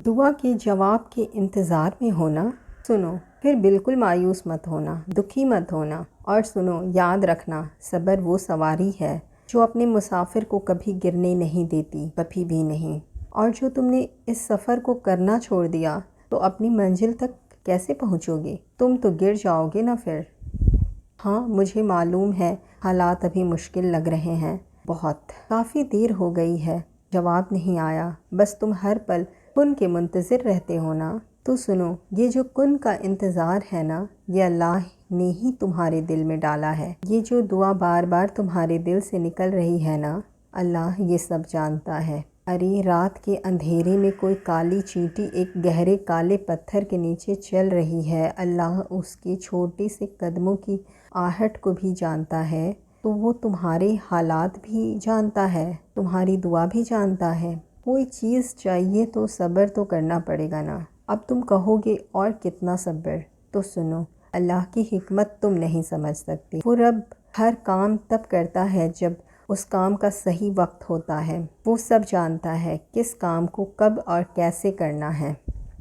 دعا کے جواب کے انتظار میں ہونا، سنو پھر بالکل مایوس مت ہونا، دکھی مت ہونا، اور سنو یاد رکھنا صبر وہ سواری ہے جو اپنے مسافر کو کبھی گرنے نہیں دیتی، کبھی بھی نہیں۔ اور جو تم نے اس سفر کو کرنا چھوڑ دیا تو اپنی منزل تک کیسے پہنچو گے؟ تم تو گر جاؤ گے نا پھر۔ ہاں مجھے معلوم ہے حالات ابھی مشکل لگ رہے ہیں، بہت کافی دیر ہو گئی ہے، جواب نہیں آیا، بس تم ہر پل کن کے منتظر رہتے ہو نا۔ تو سنو یہ جو کن کا انتظار ہے نا، یہ اللہ نے ہی تمہارے دل میں ڈالا ہے۔ یہ جو دعا بار بار تمہارے دل سے نکل رہی ہے نا، اللہ یہ سب جانتا ہے۔ ارے رات کے اندھیرے میں کوئی کالی چینٹی ایک گہرے کالے پتھر کے نیچے چل رہی ہے، اللہ اس کے چھوٹے سے قدموں کی آہٹ کو بھی جانتا ہے، تو وہ تمہارے حالات بھی جانتا ہے، تمہاری دعا بھی جانتا ہے۔ کوئی چیز چاہیے تو صبر تو کرنا پڑے گا نا۔ اب تم کہو گے اور کتنا صبر؟ تو سنو اللہ کی حکمت تم نہیں سمجھ سکتے۔ وہ رب ہر کام تب کرتا ہے جب اس کام کا صحیح وقت ہوتا ہے، وہ سب جانتا ہے کس کام کو کب اور کیسے کرنا ہے۔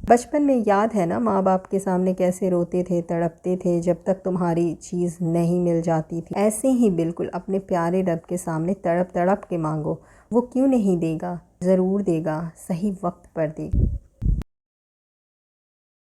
بچپن میں یاد ہے نا ماں باپ کے سامنے کیسے روتے تھے، تڑپتے تھے جب تک تمہاری چیز نہیں مل جاتی تھی، ایسے ہی بالکل اپنے پیارے رب کے سامنے تڑپ تڑپ کے مانگو، وہ کیوں نہیں دے گا؟ ضرور دے گا، صحیح وقت پر دے گا۔